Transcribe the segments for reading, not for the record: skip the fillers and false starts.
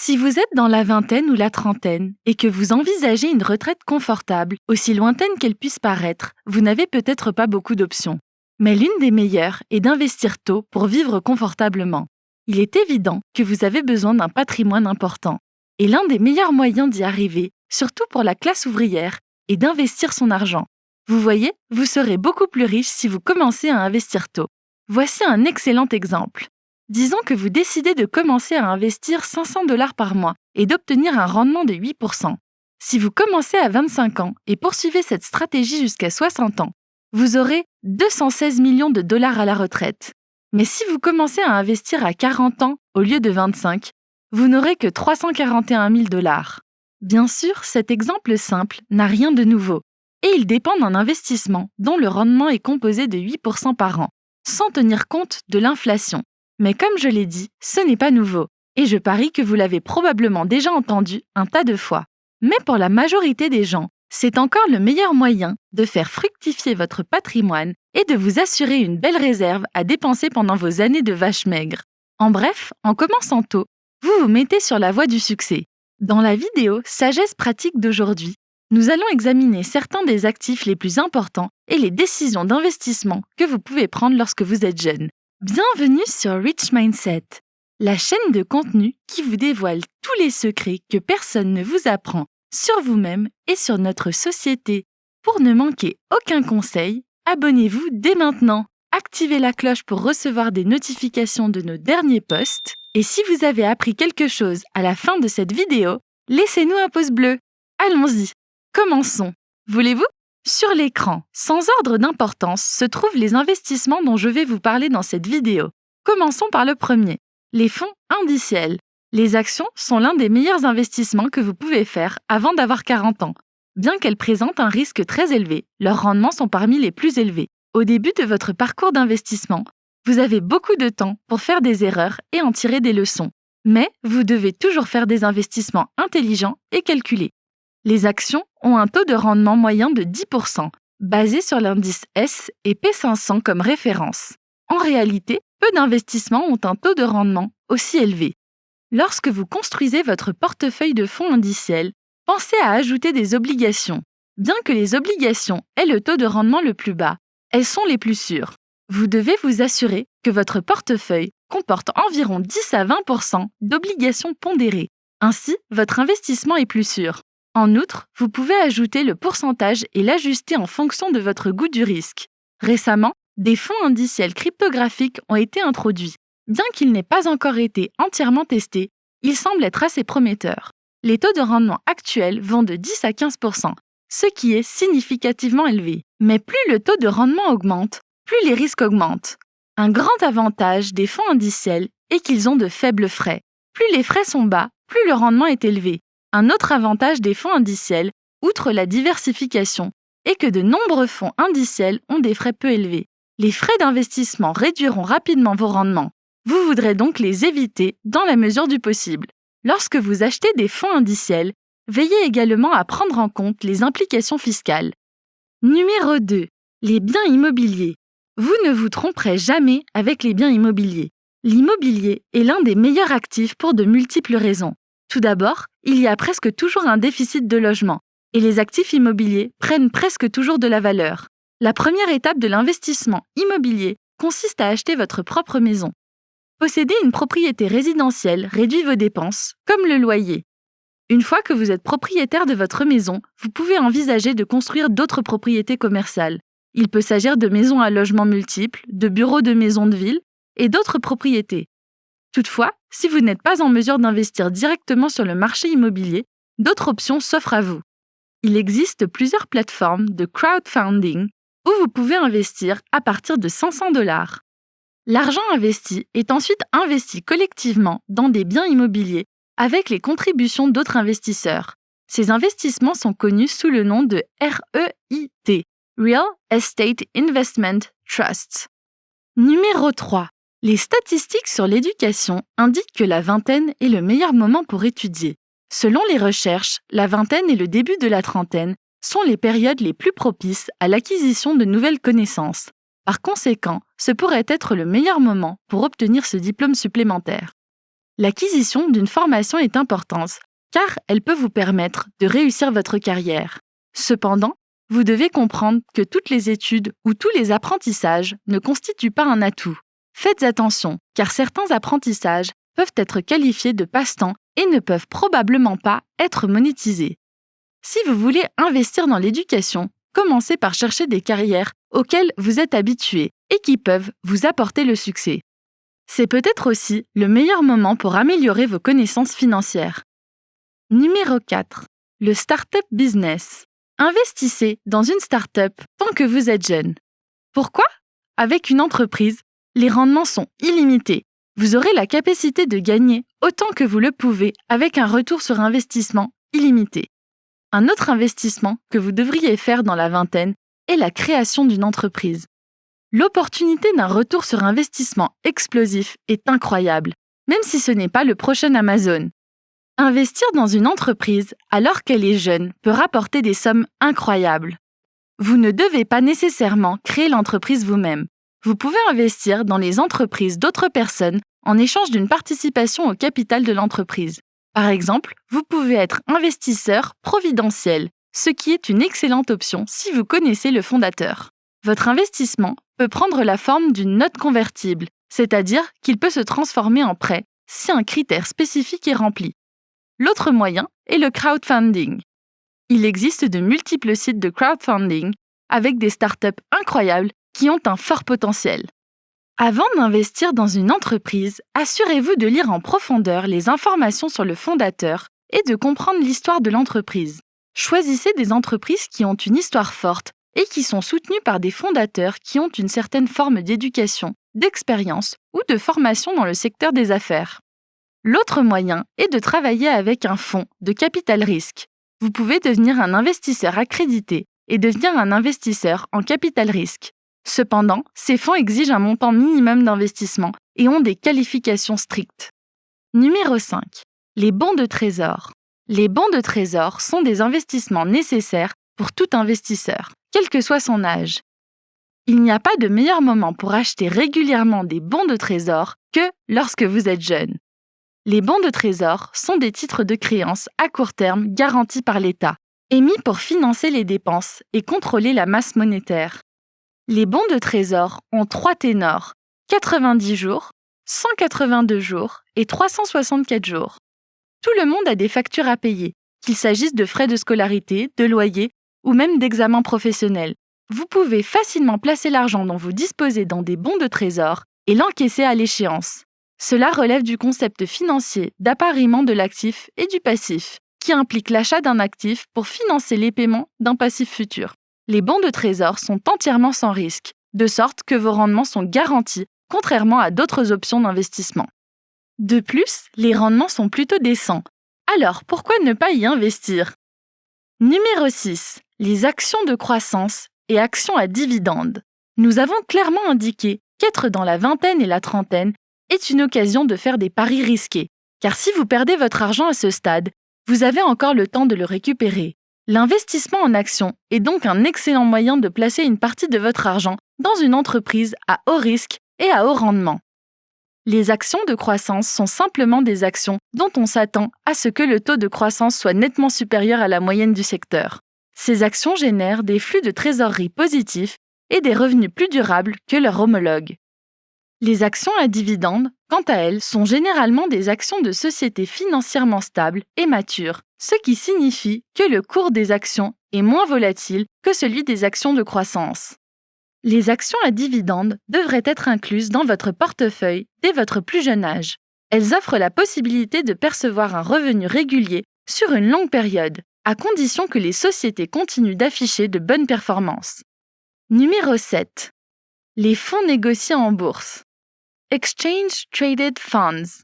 Si vous êtes dans la vingtaine ou la trentaine et que vous envisagez une retraite confortable, aussi lointaine qu'elle puisse paraître, vous n'avez peut-être pas beaucoup d'options. Mais l'une des meilleures est d'investir tôt pour vivre confortablement. Il est évident que vous avez besoin d'un patrimoine important. Et l'un des meilleurs moyens d'y arriver, surtout pour la classe ouvrière, est d'investir son argent. Vous voyez, vous serez beaucoup plus riche si vous commencez à investir tôt. Voici un excellent exemple. Disons que vous décidez de commencer à investir 500 $ par mois et d'obtenir un rendement de 8%. Si vous commencez à 25 ans et poursuivez cette stratégie jusqu'à 60 ans, vous aurez 216 millions de dollars à la retraite. Mais si vous commencez à investir à 40 ans au lieu de 25, vous n'aurez que 341 000 $. Bien sûr, cet exemple simple n'a rien de nouveau et il dépend d'un investissement dont le rendement est composé de 8% par an, sans tenir compte de l'inflation. Mais comme je l'ai dit, ce n'est pas nouveau, et je parie que vous l'avez probablement déjà entendu un tas de fois. Mais pour la majorité des gens, c'est encore le meilleur moyen de faire fructifier votre patrimoine et de vous assurer une belle réserve à dépenser pendant vos années de vache maigre. En bref, en commençant tôt, vous vous mettez sur la voie du succès. Dans la vidéo Sagesse pratique d'aujourd'hui, nous allons examiner certains des actifs les plus importants et les décisions d'investissement que vous pouvez prendre lorsque vous êtes jeune. Bienvenue sur Rich Mindset, la chaîne de contenu qui vous dévoile tous les secrets que personne ne vous apprend sur vous-même et sur notre société. Pour ne manquer aucun conseil, abonnez-vous dès maintenant. Activez la cloche pour recevoir des notifications de nos derniers posts. Et si vous avez appris quelque chose à la fin de cette vidéo, laissez-nous un pouce bleu. Allons-y, commençons. Voulez-vous ? Sur l'écran, sans ordre d'importance, se trouvent les investissements dont je vais vous parler dans cette vidéo. Commençons par le premier, les fonds indiciels. Les actions sont l'un des meilleurs investissements que vous pouvez faire avant d'avoir 40 ans. Bien qu'elles présentent un risque très élevé, leurs rendements sont parmi les plus élevés. Au début de votre parcours d'investissement, vous avez beaucoup de temps pour faire des erreurs et en tirer des leçons. Mais vous devez toujours faire des investissements intelligents et calculés. Les actions ont un taux de rendement moyen de 10%, basé sur l'indice S et P500 comme référence. En réalité, peu d'investissements ont un taux de rendement aussi élevé. Lorsque vous construisez votre portefeuille de fonds indiciels, pensez à ajouter des obligations. Bien que les obligations aient le taux de rendement le plus bas, elles sont les plus sûres. Vous devez vous assurer que votre portefeuille comporte environ 10 à 20% d'obligations pondérées. Ainsi, votre investissement est plus sûr. En outre, vous pouvez ajouter le pourcentage et l'ajuster en fonction de votre goût du risque. Récemment, des fonds indiciels cryptographiques ont été introduits. Bien qu'ils n'aient pas encore été entièrement testés, ils semblent être assez prometteurs. Les taux de rendement actuels vont de 10 à 15%, ce qui est significativement élevé. Mais plus le taux de rendement augmente, plus les risques augmentent. Un grand avantage des fonds indiciels est qu'ils ont de faibles frais. Plus les frais sont bas, plus le rendement est élevé. Un autre avantage des fonds indiciels, outre la diversification, est que de nombreux fonds indiciels ont des frais peu élevés. Les frais d'investissement réduiront rapidement vos rendements. Vous voudrez donc les éviter dans la mesure du possible. Lorsque vous achetez des fonds indiciels, veillez également à prendre en compte les implications fiscales. Numéro 2. Les biens immobiliers. Vous ne vous tromperez jamais avec les biens immobiliers. L'immobilier est l'un des meilleurs actifs pour de multiples raisons. Tout d'abord, il y a presque toujours un déficit de logement, et les actifs immobiliers prennent presque toujours de la valeur. La première étape de l'investissement immobilier consiste à acheter votre propre maison. Posséder une propriété résidentielle réduit vos dépenses, comme le loyer. Une fois que vous êtes propriétaire de votre maison, vous pouvez envisager de construire d'autres propriétés commerciales. Il peut s'agir de maisons à logements multiples, de bureaux de maisons de ville et d'autres propriétés. Toutefois, si vous n'êtes pas en mesure d'investir directement sur le marché immobilier, d'autres options s'offrent à vous. Il existe plusieurs plateformes de crowdfunding où vous pouvez investir à partir de 500 $. L'argent investi est ensuite investi collectivement dans des biens immobiliers avec les contributions d'autres investisseurs. Ces investissements sont connus sous le nom de REIT, Real Estate Investment Trusts. Numéro 3. Les statistiques sur l'éducation indiquent que la vingtaine est le meilleur moment pour étudier. Selon les recherches, la vingtaine et le début de la trentaine sont les périodes les plus propices à l'acquisition de nouvelles connaissances. Par conséquent, ce pourrait être le meilleur moment pour obtenir ce diplôme supplémentaire. L'acquisition d'une formation est importante, car elle peut vous permettre de réussir votre carrière. Cependant, vous devez comprendre que toutes les études ou tous les apprentissages ne constituent pas un atout. Faites attention, car certains apprentissages peuvent être qualifiés de passe-temps et ne peuvent probablement pas être monétisés. Si vous voulez investir dans l'éducation, commencez par chercher des carrières auxquelles vous êtes habitué et qui peuvent vous apporter le succès. C'est peut-être aussi le meilleur moment pour améliorer vos connaissances financières. Numéro 4. Le Startup Business. Investissez dans une start-up tant que vous êtes jeune. Pourquoi? Avec une entreprise, les rendements sont illimités. Vous aurez la capacité de gagner autant que vous le pouvez avec un retour sur investissement illimité. Un autre investissement que vous devriez faire dans la vingtaine est la création d'une entreprise. L'opportunité d'un retour sur investissement explosif est incroyable, même si ce n'est pas le prochain Amazon. Investir dans une entreprise alors qu'elle est jeune peut rapporter des sommes incroyables. Vous ne devez pas nécessairement créer l'entreprise vous-même. Vous pouvez investir dans les entreprises d'autres personnes en échange d'une participation au capital de l'entreprise. Par exemple, vous pouvez être investisseur providentiel, ce qui est une excellente option si vous connaissez le fondateur. Votre investissement peut prendre la forme d'une note convertible, c'est-à-dire qu'il peut se transformer en prêt si un critère spécifique est rempli. L'autre moyen est le crowdfunding. Il existe de multiples sites de crowdfunding avec des startups incroyables qui ont un fort potentiel. Avant d'investir dans une entreprise, assurez-vous de lire en profondeur les informations sur le fondateur et de comprendre l'histoire de l'entreprise. Choisissez des entreprises qui ont une histoire forte et qui sont soutenues par des fondateurs qui ont une certaine forme d'éducation, d'expérience ou de formation dans le secteur des affaires. L'autre moyen est de travailler avec un fonds de capital risque. Vous pouvez devenir un investisseur accrédité et devenir un investisseur en capital risque. Cependant, ces fonds exigent un montant minimum d'investissement et ont des qualifications strictes. Numéro 5. Les bons de trésor. Les bons de trésor sont des investissements nécessaires pour tout investisseur, quel que soit son âge. Il n'y a pas de meilleur moment pour acheter régulièrement des bons de trésor que lorsque vous êtes jeune. Les bons de trésor sont des titres de créance à court terme garantis par l'État, émis pour financer les dépenses et contrôler la masse monétaire. Les bons de trésor ont 3 ténors, 90 jours, 182 jours et 364 jours. Tout le monde a des factures à payer, qu'il s'agisse de frais de scolarité, de loyer ou même d'examens professionnels. Vous pouvez facilement placer l'argent dont vous disposez dans des bons de trésor et l'encaisser à l'échéance. Cela relève du concept financier d'appariement de l'actif et du passif, qui implique l'achat d'un actif pour financer les paiements d'un passif futur. Les bons de trésor sont entièrement sans risque, de sorte que vos rendements sont garantis, contrairement à d'autres options d'investissement. De plus, les rendements sont plutôt décents. Alors, pourquoi ne pas y investir? Numéro 6. Les actions de croissance et actions à dividendes. Nous avons clairement indiqué qu'être dans la vingtaine et la trentaine est une occasion de faire des paris risqués, car si vous perdez votre argent à ce stade, vous avez encore le temps de le récupérer. L'investissement en actions est donc un excellent moyen de placer une partie de votre argent dans une entreprise à haut risque et à haut rendement. Les actions de croissance sont simplement des actions dont on s'attend à ce que le taux de croissance soit nettement supérieur à la moyenne du secteur. Ces actions génèrent des flux de trésorerie positifs et des revenus plus durables que leurs homologues. Les actions à dividendes, quant à elles, sont généralement des actions de sociétés financièrement stables et matures, ce qui signifie que le cours des actions est moins volatile que celui des actions de croissance. Les actions à dividendes devraient être incluses dans votre portefeuille dès votre plus jeune âge. Elles offrent la possibilité de percevoir un revenu régulier sur une longue période, à condition que les sociétés continuent d'afficher de bonnes performances. Numéro 7. Les fonds négociés en bourse. Exchange Traded Funds.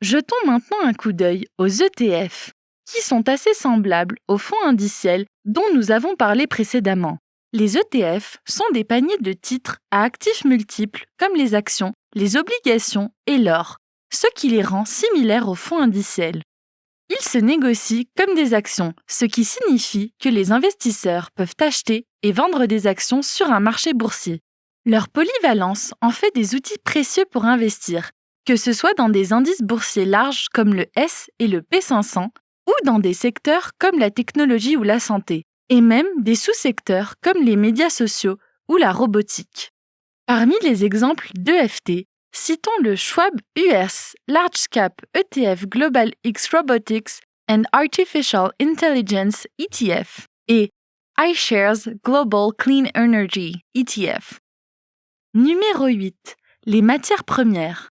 Jetons maintenant un coup d'œil aux ETF, qui sont assez semblables aux fonds indiciels dont nous avons parlé précédemment. Les ETF sont des paniers de titres à actifs multiples comme les actions, les obligations et l'or, ce qui les rend similaires aux fonds indiciels. Ils se négocient comme des actions, ce qui signifie que les investisseurs peuvent acheter et vendre des actions sur un marché boursier. Leur polyvalence en fait des outils précieux pour investir, que ce soit dans des indices boursiers larges comme le S et le P500 ou dans des secteurs comme la technologie ou la santé, et même des sous-secteurs comme les médias sociaux ou la robotique. Parmi les exemples d'EFT, citons le Schwab US Large Cap ETF Global X Robotics and Artificial Intelligence ETF et iShares Global Clean Energy ETF. Numéro 8. Les matières premières.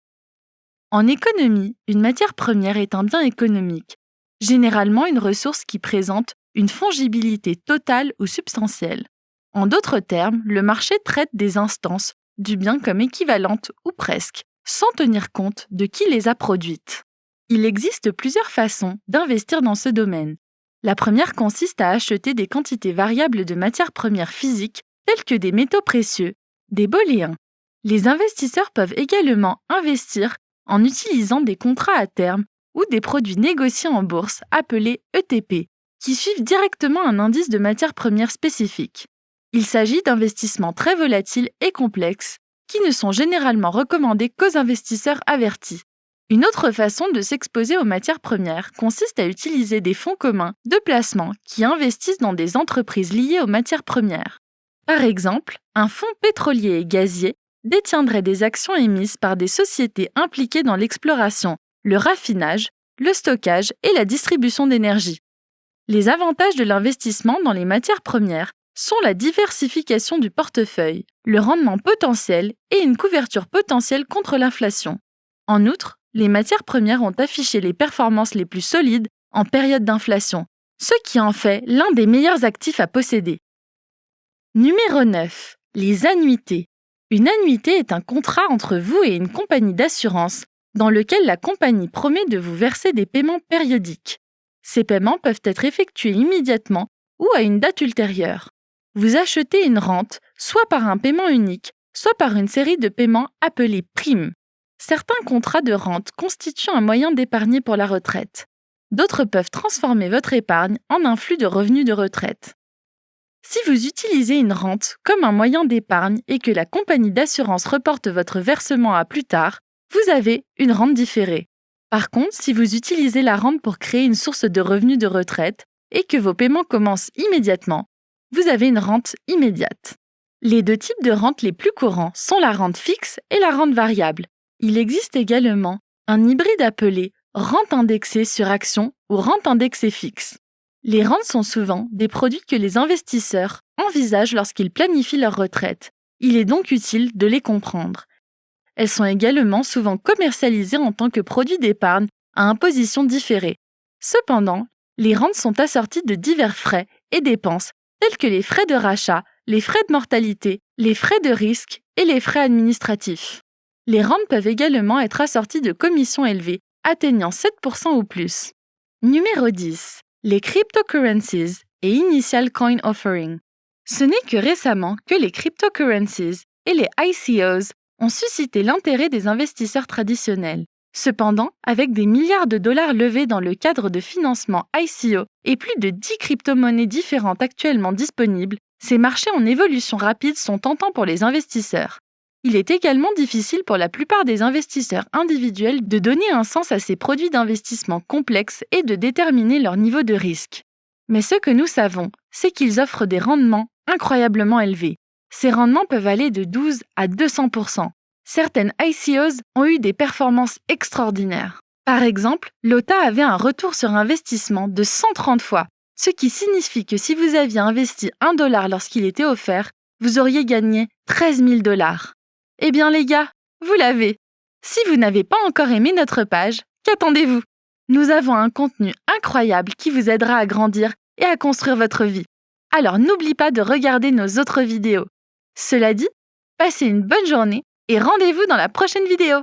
En économie, une matière première est un bien économique, généralement une ressource qui présente une fongibilité totale ou substantielle. En d'autres termes, le marché traite des instances du bien comme équivalentes ou presque, sans tenir compte de qui les a produites. Il existe plusieurs façons d'investir dans ce domaine. La première consiste à acheter des quantités variables de matières premières physiques telles que des métaux précieux, des boléens. Les investisseurs peuvent également investir en utilisant des contrats à terme ou des produits négociés en bourse appelés ETP, qui suivent directement un indice de matières premières spécifique. Il s'agit d'investissements très volatiles et complexes qui ne sont généralement recommandés qu'aux investisseurs avertis. Une autre façon de s'exposer aux matières premières consiste à utiliser des fonds communs de placement qui investissent dans des entreprises liées aux matières premières. Par exemple, un fonds pétrolier et gazier détiendrait des actions émises par des sociétés impliquées dans l'exploration, le raffinage, le stockage et la distribution d'énergie. Les avantages de l'investissement dans les matières premières sont la diversification du portefeuille, le rendement potentiel et une couverture potentielle contre l'inflation. En outre, les matières premières ont affiché les performances les plus solides en période d'inflation, ce qui en fait l'un des meilleurs actifs à posséder. Numéro 9. Les annuités. Une annuité est un contrat entre vous et une compagnie d'assurance dans lequel la compagnie promet de vous verser des paiements périodiques. Ces paiements peuvent être effectués immédiatement ou à une date ultérieure. Vous achetez une rente, soit par un paiement unique, soit par une série de paiements appelés primes. Certains contrats de rente constituent un moyen d'épargner pour la retraite. D'autres peuvent transformer votre épargne en un flux de revenus de retraite. Si vous utilisez une rente comme un moyen d'épargne et que la compagnie d'assurance reporte votre versement à plus tard, vous avez une rente différée. Par contre, si vous utilisez la rente pour créer une source de revenus de retraite et que vos paiements commencent immédiatement, vous avez une rente immédiate. Les deux types de rentes les plus courants sont la rente fixe et la rente variable. Il existe également un hybride appelé rente indexée sur action ou rente indexée fixe. Les rentes sont souvent des produits que les investisseurs envisagent lorsqu'ils planifient leur retraite. Il est donc utile de les comprendre. Elles sont également souvent commercialisées en tant que produits d'épargne à imposition différée. Cependant, les rentes sont assorties de divers frais et dépenses tels que les frais de rachat, les frais de mortalité, les frais de risque et les frais administratifs. Les rentes peuvent également être assorties de commissions élevées, atteignant 7% ou plus. Numéro 10. Les cryptocurrencies et initial coin offering. Ce n'est que récemment que les cryptocurrencies et les ICOs ont suscité l'intérêt des investisseurs traditionnels. Cependant, avec des milliards de dollars levés dans le cadre de financement ICO et plus de 10 crypto-monnaies différentes actuellement disponibles, ces marchés en évolution rapide sont tentants pour les investisseurs. Il est également difficile pour la plupart des investisseurs individuels de donner un sens à ces produits d'investissement complexes et de déterminer leur niveau de risque. Mais ce que nous savons, c'est qu'ils offrent des rendements incroyablement élevés. Ces rendements peuvent aller de 12 à 200%. Certaines ICOs ont eu des performances extraordinaires. Par exemple, l'OTA avait un retour sur investissement de 130 fois, ce qui signifie que si vous aviez investi $1 lorsqu'il était offert, vous auriez gagné 13 000 $. Eh bien les gars, vous l'avez. Si vous n'avez pas encore aimé notre page, qu'attendez-vous? Nous avons un contenu incroyable qui vous aidera à grandir et à construire votre vie. Alors n'oublie pas de regarder nos autres vidéos. Cela dit, passez une bonne journée et rendez-vous dans la prochaine vidéo.